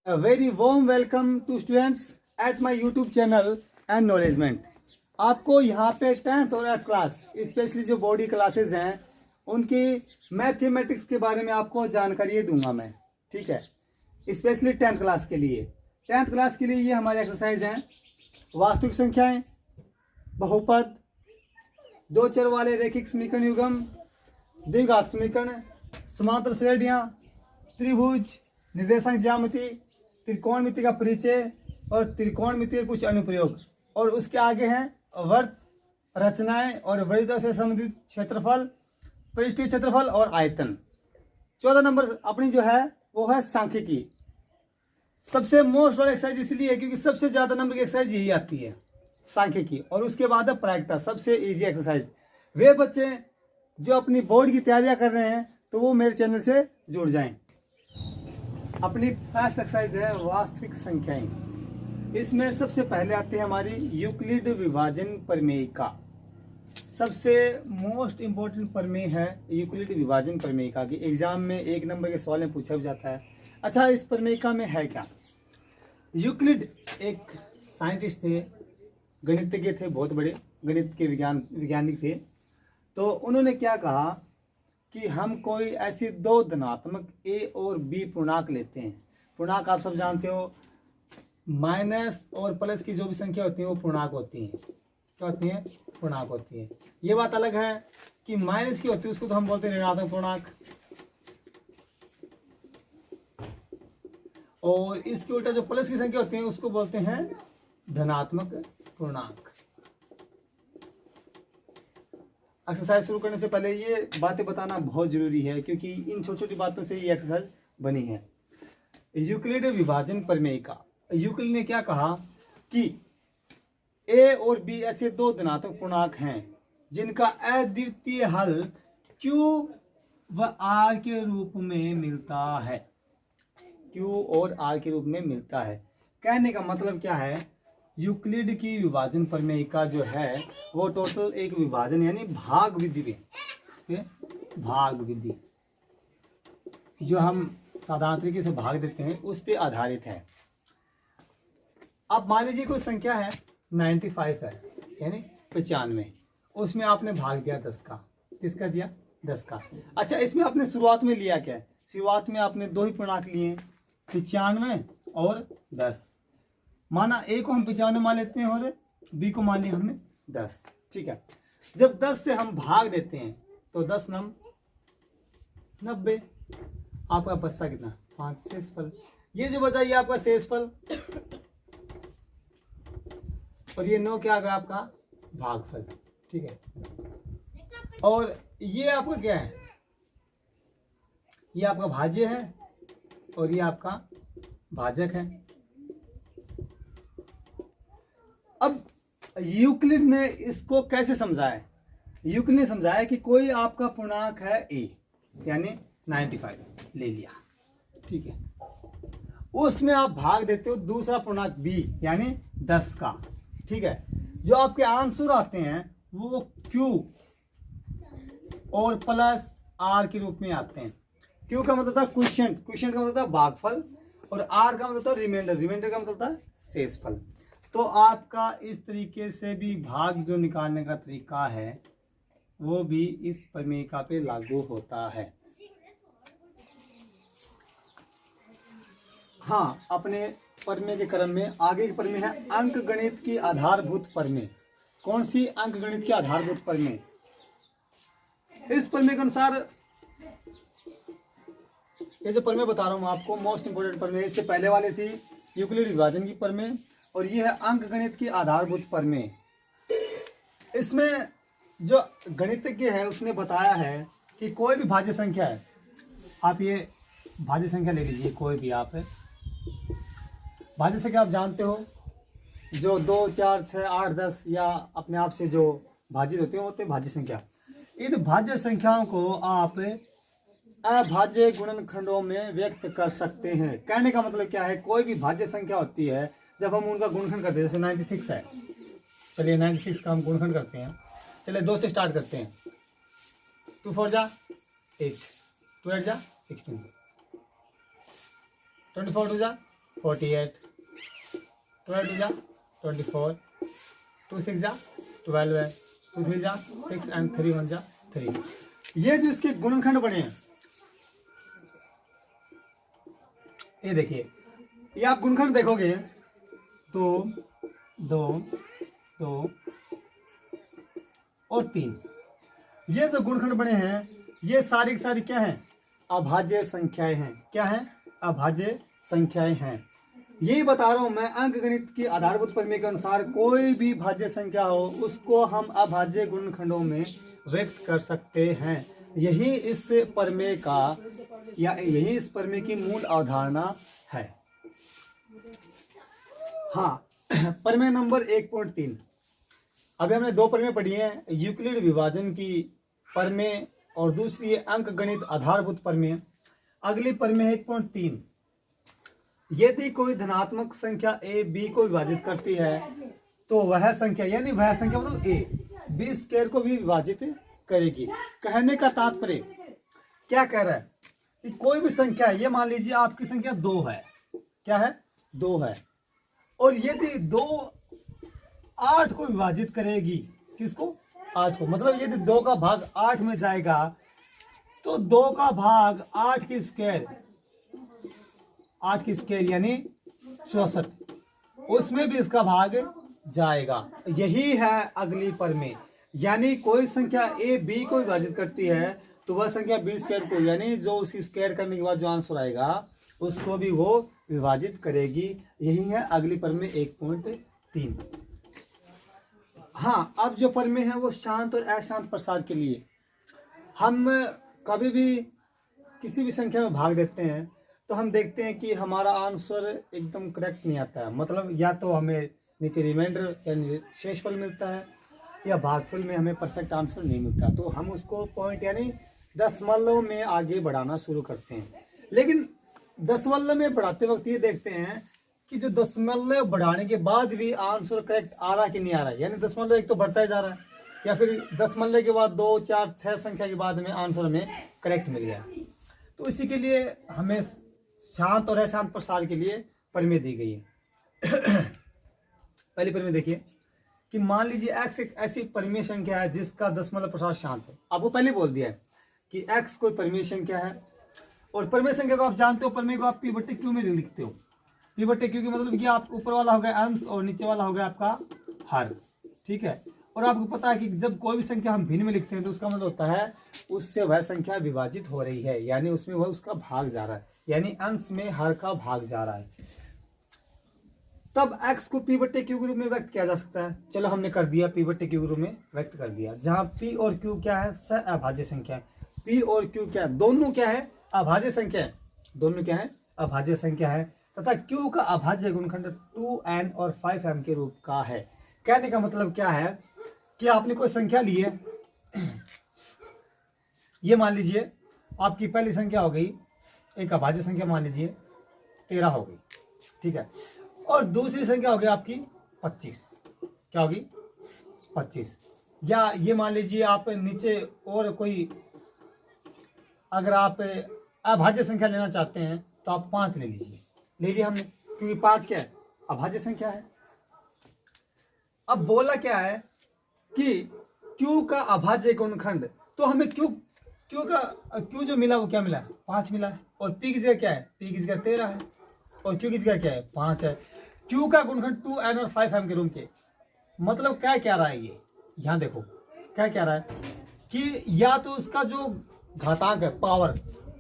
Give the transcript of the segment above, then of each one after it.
A very warm welcome to students at my YouTube channel and Knowledgement। आपको यहाँ पे 10th और 8th class specially जो body classes हैं उनकी मैथमेटिक्स के बारे में आपको जानकारी दूंगा मैं। ठीक है, स्पेशली 10th क्लास के लिए। 10th क्लास के लिए ये हमारे एक्सरसाइज हैं। वास्तविक संख्याएं, बहुपद, दो चर वाले रैखिक समीकरण युग्म, द्विघात समीकरण, समांतर श्रेणियाँ, त्रिभुज, निर्देशांक ज्यामिति, त्रिकोणमिति का परिचय और त्रिकोणमिति के कुछ अनुप्रयोग। और उसके आगे हैं वर्त, रचनाएं और वृत्तों से संबंधित क्षेत्रफल, पृष्ठीय क्षेत्रफल और आयतन। 14 नंबर अपनी जो है वो है सांख्यिकी। सबसे मोस्ट वाली एक्सरसाइज इसलिए है क्योंकि सबसे ज्यादा नंबर की एक्सरसाइज यही आती है, सांख्यिकी। और उसके बाद है प्रायिकता, सबसे इजी एक्सरसाइज। वे बच्चे जो अपनी बोर्ड की तैयारियां कर रहे हैं तो वो मेरे चैनल से जुड़ जाएं। अपनी फर्स्ट एक्सरसाइज है वास्तविक संख्याएं। इसमें सबसे पहले आती है हमारी यूक्लिड विभाजन प्रमेयिका। सबसे मोस्ट इंपॉर्टेंट प्रमेय है यूक्लिड विभाजन प्रमेयिका की। एग्जाम में 1 नंबर के सवाल में पूछा भी जाता है। अच्छा, इस प्रमेयिका में है क्या? यूक्लिड एक साइंटिस्ट थे, गणितज्ञ थे, बहुत बड़े गणित के वैज्ञानिक थे। तो उन्होंने क्या कहा कि हम कोई ऐसी दो धनात्मक ए और बी पूर्णांक लेते हैं। पूर्णांक आप सब जानते हो, माइनस और प्लस की जो भी संख्या होती है वो पूर्णांक होती हैं। क्या होती हैं? पूर्णांक होती है। ये बात अलग है कि माइनस की होती है उसको तो हम बोलते हैं ऋणात्मक पूर्णांक, और इसके उल्टा जो प्लस की संख्या होती है उसको बोलते हैं धनात्मक पूर्णांक। एक्सरसाइज शुरू करने से पहले ये बातें बताना बहुत जरूरी है क्योंकि इन छोटी छोटी बातों से ये एक्सरसाइज बनी है। यूक्लिड विभाजन प्रमेयिका। यूक्लिड ने क्या कहा कि ए और बी ऐसे दो धनात्मक पूर्णांक हैं जिनका अद्वितीय हल Q व R के रूप में मिलता है। Q और R के रूप में मिलता है। कहने का मतलब क्या है, यूक्लिड की विभाजन प्रमेयिका जो है वो टोटल एक विभाजन यानी भाग विधि पे, भाग विधि जो हम साधारण तरीके से भाग देते हैं उस पे आधारित है। अब मान लीजिए कोई संख्या है 95 है यानी 95, उसमें आपने भाग दिया 10 का। किसका दिया? 10 का। अच्छा, इसमें आपने शुरुआत में लिया क्या? शुरुआत में आपने दो ही पूर्णांक लिए, 95 और 10। माना ए को हम 95 मान लेते हैं और बी को मान लिया हमने 10। ठीक है, जब 10 से हम भाग देते हैं तो 10 नम 90। आपका बचता कितना? 5 शेषफल। ये जो बचा ये आपका शेषफल और ये 9 क्या आ गया? आपका भागफल। ठीक है, और ये आपका क्या है? ये आपका भाज्य है और ये आपका भाजक है। अब यूक्लिड ने इसको कैसे समझाया? यूक्लिड ने समझाया कि कोई आपका पूर्णांक है ए यानी 95 ले लिया, ठीक है, उसमें आप भाग देते हो दूसरा पूर्णांक बी यानी 10 का। ठीक है, जो आपके आंसर आते हैं वो Q और प्लस R के रूप में आते हैं। Q का मतलब था क्वोशिएंट, क्वोशिएंट का मतलब था भागफल, और R का मतलब था रिमाइंडर, रिमाइंडर का मतलब था शेषफल। तो आपका इस तरीके से भी भाग जो निकालने का तरीका है वो भी इस प्रमेयिका पे लागू होता है। हाँ, अपने प्रमेय के क्रम में आगे के प्रमेय है अंक गणित की आधारभूत प्रमेय। कौन सी? अंक गणित की आधारभूत प्रमेय। इस प्रमेय के अनुसार ये जो प्रमेय बता रहा हूं आपको मोस्ट इंपोर्टेंट प्रमेय, इससे पहले वाली थी यूक्लिड विभाजन की प्रमेय और ये है अंक गणित की आधारभूत प्रमेय। इसमें जो गणितज्ञ है उसने बताया है कि कोई भी भाज्य संख्या है, आप ये भाज्य संख्या ले लीजिए, कोई भी आप है भाज्य संख्या आप जानते हो जो 2, 4, 6, 8, 10 या अपने आप से जो भाजित होते हैं होते हैं भाज्य संख्या। इन भाज्य संख्याओं को आप अभाज्य गुणनखंडों में व्यक्त कर सकते हैं। कहने का मतलब क्या है, कोई भी भाज्य संख्या होती है जब हम उनका गुणनखंड करते हैं, जैसे 96 है, चलिए 96 का हम गुणनखंड करते हैं। चलिए 2 से स्टार्ट करते हैं। 2 4 जा 8, 2 8 जा 16, 24 2 जा 48, 12 2 जा 24, 2 6 जा 12 है, 2 3 जा 6 एंड 3 1 जा 3। ये जो इसके गुणनखंड बने हैं, ये देखिए, ये आप गुणनखंड देखोगे तो 2 2 और 3, ये जो गुणनखंड बने हैं ये सारी की सारी क्या हैं? अभाज्य संख्याएं हैं। क्या हैं? अभाज्य संख्याएं हैं। यही बता रहा हूं मैं, अंकगणित की आधारभूत प्रमेय के अनुसार कोई भी भाज्य संख्या हो उसको हम अभाज्य गुणनखंडों में व्यक्त कर सकते हैं। यही इस प्रमेय का या यही इस प्रमेय की मूल अवधारणा है। हाँ, प्रमेय नंबर 1.3। अभी हमने दो प्रमेय पढ़ी हैं, यूक्लिड विभाजन की प्रमेय और दूसरी है अंकगणित आधारभूत प्रमेय। अगली प्रमेय 1.3, यदि कोई धनात्मक संख्या a b को विभाजित करती है तो वह संख्या यानी वह संख्या मतलब a b स्क्वायर को भी विभाजित करेगी। कहने का तात्पर्य क्या कह रहा है कि कोई भी संख्या है, ये मान लीजिए आपकी संख्या 2 है। क्या है? 2 है। और यदि 2 8 को विभाजित करेगी, किसको? 8 को। मतलब यदि 2 का भाग 8 में जाएगा तो 2 का भाग 8 की स्क्वायर यानी 64, उसमें भी इसका भाग जाएगा। यही है अगली प्रमेय। यानी कोई संख्या a b को विभाजित करती है तो वह संख्या b स्क्वायर को यानी जो उसकी स्क्वायर करने के बाद जो आंसर आएगा उसको भी वो विभाजित करेगी। यही है अगली प्रमेय 1.3। हाँ, अब जो प्रमेय है वो शांत और अशांत प्रसार के लिए। हम कभी भी किसी भी संख्या में भाग देते हैं तो हम देखते हैं कि हमारा आंसर एकदम करेक्ट नहीं आता है। मतलब या तो हमें नीचे रिमाइंडर यानी शेषफल मिलता है या भागफल में हमें परफेक्ट आंसर नहीं मिलता, तो हम उसको पॉइंट यानी दशमलव में आगे बढ़ाना शुरू करते हैं। लेकिन दशमलव में बढ़ाते वक्त ये देखते हैं कि जो दशमलव बढ़ाने के बाद भी आंसर करेक्ट आ रहा कि नहीं आ रहा है। यानी दशमलव एक तो बढ़ता ही जा रहा है या फिर दशमलव के बाद 2 4 6 संख्या के बाद में आंसर हमें करेक्ट मिल गया। तो इसी के लिए हमें शांत और अशांत प्रसार के लिए प्रमेय दी गई है। पहली प्रमेय देखिए कि मान लीजिए x एक ऐसी परिमेय संख्या है जिसका दशमलव प्रसार शांत है। आपको पहले बोल दिया है कि x कोई परिमेय संख्या है और परिमेय संख्या को आप जानते हो, प्रमेय को आप p/q में लिखते हो। p/q की मतलब कि आप ऊपर वाला हो गया अंश और नीचे वाला हो गया आपका हर। ठीक है। और आपको पता है कि जब कोई भी संख्या हम भिन्न में लिखते हैं तो उसका मतलब होता है उससे वह संख्या विभाजित हो रही है, यानी उसमें वह उसका भाग जा रहा है, यानी अंश में हर का भाग जा रहा है। तब x को p/q के रूप में व्यक्त किया जा सकता है। चलो हमने कर दिया, p/q के रूप में व्यक्त कर दिया। जहां p और q क्या है? अभाज्य संख्या है। p और q क्या है? दोनों क्या है? अभाज्य संख्या है। दोनों क्या है? अभाज्य संख्या है। तथा q का अभाज्य गुणनखंड 2n और 5m के रूप का है। कहने का मतलब क्या है कि आपने कोई संख्या ली है, ये मान लीजिए आपकी पहली संख्या हो गई एक अभाज्य संख्या, मान लीजिए 13 हो गई। ठीक है। और दूसरी संख्या हो गई आपकी 25। क्या होगी? 25। या ये मान लीजिए आप नीचे और कोई अगर आप अभाज्य संख्या लेना चाहते हैं तो आप 5 ले लीजिए। ले लिया हमने, क्योंकि 5 क्या है? अभाज्य संख्या है। अब बोला क्या है कि q का अभाज्य गुणनखंड, तो हमें q जो मिला वो क्या मिला? 5 मिला है। और p की जगह क्या है? p की जगह 13 है और q की जगह क्या है? 5 है। q का गुणनखंड 2n और 5m के रूप के। मतलब क्या कह रहा है ये? यहाँ देखो क्या कह रहा है कि या तो उसका जो घातांक है पावर,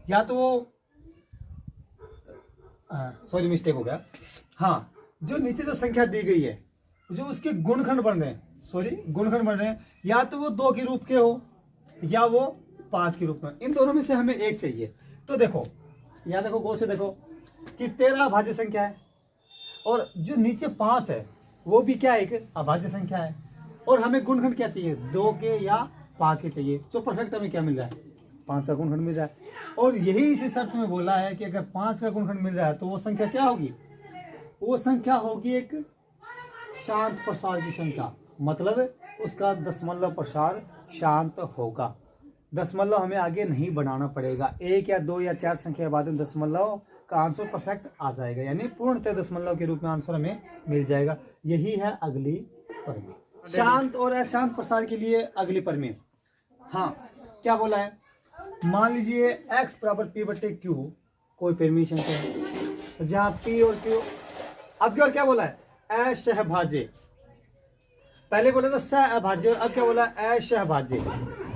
या तो वो सॉरी मिस्टेक हो गया। हाँ, जो नीचे जो संख्या दी गई है जो उसके गुणनखंड बन रहे हैं, गुणनखंड बन रहे हैं, या तो वो 2 के रूप के हो या वो 5 के रूप में। इन दोनों में से हमें एक चाहिए। तो देखो यहाँ देखो, गौर से देखो कि 13 अभाज्य संख्या है और जो नीचे 5 है वो भी क्या है? एक अभाज्य संख्या है। और हमें गुणनखंड क्या चाहिए? 2 के या 5 के चाहिए। जो परफेक्ट हमें क्या मिल रहा है? 5 का गुणनखंड मिल रहा है। और यही इसी शर्त में बोला है कि अगर 5 का गुणनखंड मिल रहा है तो वो संख्या क्या होगी? वो संख्या होगी एक शांत प्रसार की संख्या। मतलब उसका दशमलव प्रसार शांत होगा। दशमलव हमें आगे नहीं बढ़ाना पड़ेगा। 1 या 2 या 4 संख्या के बाद में दशमलव आपका आंसर परफेक्ट आ जाएगा, यानी पूर्णतः दशमलव के रूप में आंसर हमें मिल जाएगा। यही है अगली प्रमेय। शांत और अशांत प्रसार के लिए अगली प्रमेय। हाँ, क्या बोला है? मान लीजिए x बराबर p बटे q कोई परिमेय संख्या है जहाँ p और q, अब की और क्या बोला है? असहभाज्य। पहले बोला था सहअभाज्य और अब क्या बोला? असहभाज्य,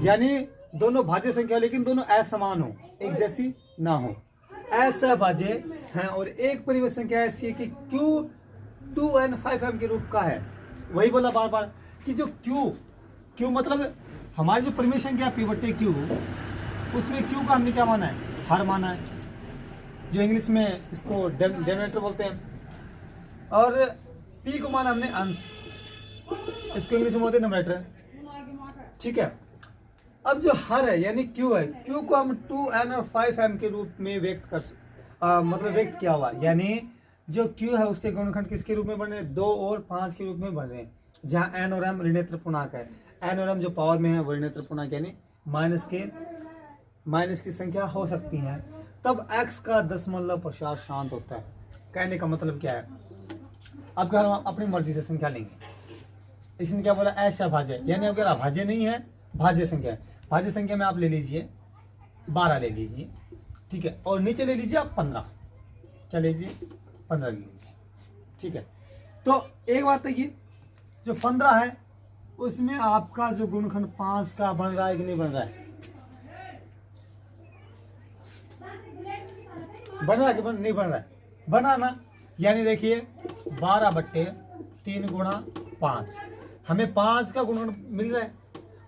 यानी दोनों भाज्य संख्या लेकिन दोनों असमान हो, एक जैसी ना हो, असहभाज्य हैं। और एक परिमेय संख्या ऐसी है कि q 2n 5m के रूप का है। वही बोला बार बार कि जो q मतलब हमारी जो परिमेय संख्या p बटे q, उसमें q का हमने क्या माना है? हर माना है, जो इंग्लिश में इसको डिनोमिनेटर बोलते हैं। और p को माना हमने अंश, इसको इंग्लिश में बोलते हैं न्यूमरेटर। ठीक है। अब जो हर है यानी q है, q को हम 2n और 5m के रूप में व्यक्त मतलब व्यक्त किया हुआ, यानी जो q है उसके गुणनखंड किसके रूप में बन रहे हैं? 2 और 5 के रूप में बन रहे हैं, जहाँ n और m ऋणात्मक पूर्णांक है। n और m जो पावर में है वो ऋणात्मक पूर्णांक यानी माइनस की संख्या हो सकती है। तब x का दशमलव प्रसार शांत होता है। कहने का मतलब क्या है? अब अगर हम अपनी मर्जी से संख्या लेंगे, इसने क्या बोला? असहभाज्य, यानी अगर अभाज्य नहीं है, भाज्य संख्या है। भाज्य संख्या में आप ले लीजिए 12 ले लीजिए, ठीक है, और नीचे ले लीजिए आप 15, क्या ले लीजिए? 15 ले लीजिए, ठीक है। तो एक बात है कि जो 15 है उसमें आपका जो गुणनखंड 5 का बन रहा है कि नहीं बन रहा है? बन रहा है कि नहीं बन रहा है? बना ना, यानी देखिए 12 बट्टे 3 गुणा 5, हमें 5 का गुणनखंड मिल रहा है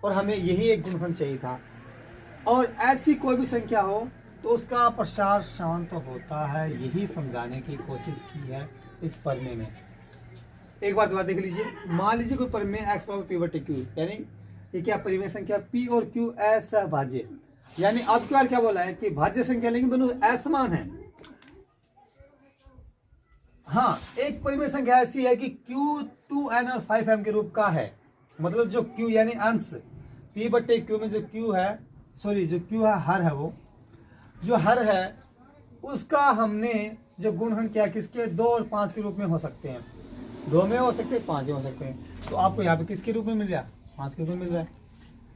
और हमें यही एक गुणनखंड चाहिए था। और ऐसी कोई भी संख्या हो तो उसका प्रसार शांत होता है, यही समझाने की कोशिश की है इस प्रमेय में। एक बार दोबारा देख लीजिए। मान लीजिए कोई प्रमेय x बराबर p बटे q, यानी ये क्या परिमेय संख्या p और q असहभाज्य, यानी अब क्या बोला है कि भाज्य संख्या लेकिन दोनों असमान है। हाँ, एक परिमेय संख्या ऐसी है कि q 2n और 5m के रूप का है, मतलब जो q यानी अंश p बटे q में जो q है, सॉरी जो q है हर है, वो जो हर है उसका हमने जो गुणनखंड किया किसके? 2 और 5 के रूप में हो सकते हैं, 2 में हो सकते हैं, 5 में हो सकते हैं। तो आपको यहाँ पे किसके रूप में मिल रहा है? 5 के रूप में मिल रहा है।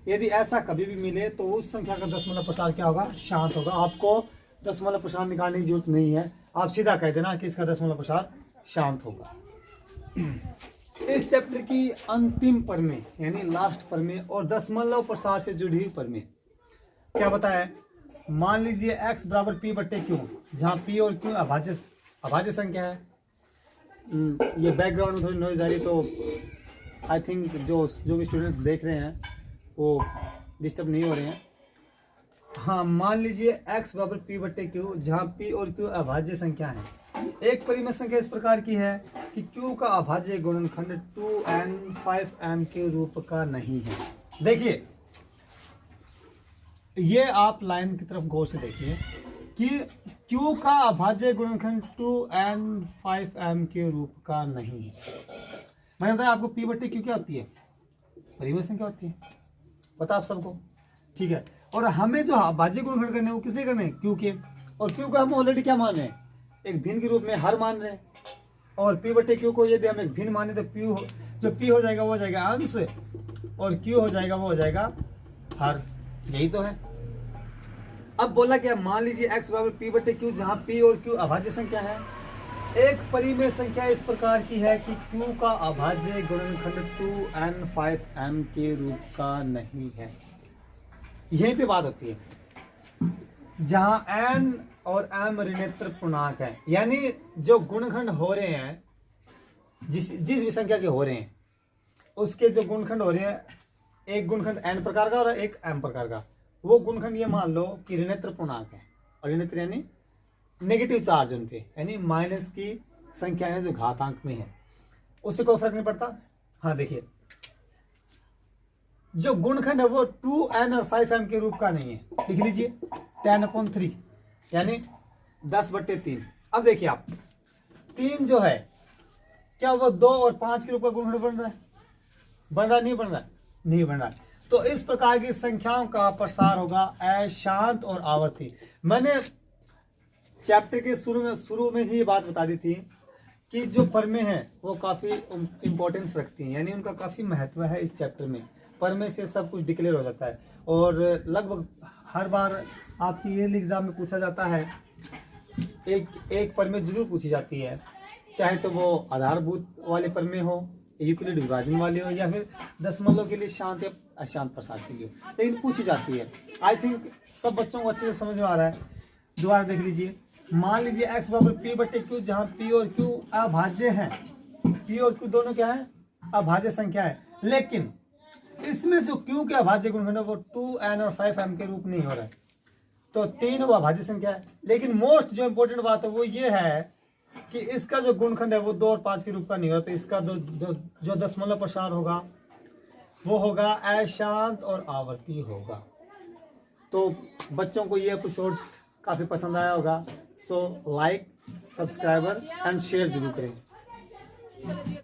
यदि ऐसा कभी भी मिले तो उस संख्या का दशमलव प्रसार क्या होगा? शांत होगा। आपको दशमलव प्रसार निकालने की जरूरत नहीं है, आप सीधा कह देना कि इसका दशमलव प्रसार शांत होगा। इस चैप्टर की अंतिम प्रमेय यानी लास्ट प्रमेय और दशमलव प्रसार से जुड़ी हुई प्रमेय क्या बताया? मान लीजिए x बराबर p बट्टे q, जहाँ p और q अभाज्य संख्या है। ये बैकग्राउंड में थोड़ी नॉइज आ रही, तो आई थिंक जो भी स्टूडेंट्स देख रहे हैं वो डिस्टर्ब नहीं हो रहे हैं। हाँ, मान लीजिए x बराबर p बट्टे q, जहाँ p और q अभाज्य संख्या है। एक परिमेय संख्या इस प्रकार की है कि q का अभाज्य गुणनखंड 2n 5m के रूप का नहीं है। देखिए, ये आप लाइन की तरफ गौर से देखिए कि q का अभाज्य गुणनखंड 2n 5m के रूप का नहीं है। मैंने बताया आपको p बट्टे q क्या होती है? परिमेय संख्या होती है, पता आप सबको, ठीक है। और हमें जो अभाज्य गुणनखंड करने हैं वो किसे करने हैं? q के। और q को हम ऑलरेडी क्या मान रहे हैं? एक भिन्न के रूप में हर मान रहे हैं। और p बट्टे q को यदि हम एक भिन्न माने तो जो p हो जाएगा वो हो जाएगा अंश और q हो जाएगा वो हो जाएगा हर, यही तो है। अब बोला क्या? मान लीजिए x बराबर p बटे q, जहाँ p और q अभाज्य संख्या है। एक परिमेय संख्या इस प्रकार की है कि q का अभाज्य गुणनखंड 2n 5m के रूप का नहीं है। यहीं पे बात होती है, जहाँ n और m ऋणात्मक पूर्णांक है, यानी जो गुणनखंड हो रहे हैं, जिस भी संख्या के हो रहे हैं उसके जो गुणनखंड हो रहे हैं, एक गुणनखंड n प्रकार का और एक m प्रकार का, वो गुणनखंड ये मान लो कि ऋणात्मक पूर्णांक है, और ऋणात्मक यानी नेगेटिव चार्ज उन पे, यानी माइनस की संख्या है जो घातांक में है, उससे कोई फर्क नहीं पड़ता। हाँ देखिए, जो गुणनखंड है वो 2n और 5m के रूप का नहीं है। लिख लीजिए 10/3 यानी 10/3। अब देखिए आप 3 जो है क्या वो 2 और 5 के रूप का गुणनखंड बन रहा है? बन रहा नहीं बन रहा? नहीं बन रहा। तो इस प्रकार की संख्याओं का प्रसार होगा अशांत और आवर्ती। मैंने चैप्टर के शुरू में ही ये बात बता दी थी कि जो परमें हैं वो काफ़ी इम्पोर्टेंस रखती हैं, यानी उनका काफ़ी महत्व है इस चैप्टर में। परमें से सब कुछ डिक्लेयर हो जाता है और लगभग हर बार आपकी ईयरली एग्जाम में पूछा जाता है, एक परमें जरूर पूछी जाती है, चाहे तो वो आधारभूत वाले परमें हो, यूक्लिड विभाजन वाले हो, या फिर दशमलव के लिए शांत या अशांत प्रसार के लिए, लेकिन पूछी जाती है। आई थिंक सब बच्चों को अच्छे से समझ में आ रहा है। दोबारा देख लीजिए, मान लीजिए x बराबर p बटे q, जहाँ p और q अभाज्य हैं, p और q दोनों क्या है, अभाज्य संख्या है, लेकिन इसमें जो q के अभाज्य गुणनखंड है वो 2n और 5m के रूप नहीं हो रहा है, तो 3 वो अभाज्य संख्या है। लेकिन मोस्ट जो इंपॉर्टेंट बात है वो ये है कि इसका जो गुणनखंड है वो 2 और 5 के रूप का नहीं हो रहा, तो इसका जो दशमलव प्रसार होगा वो होगा अशांत और आवर्ती होगा। तो बच्चों को ये एपिसोड काफ़ी पसंद आया होगा, so like, subscriber and share जरूर करें।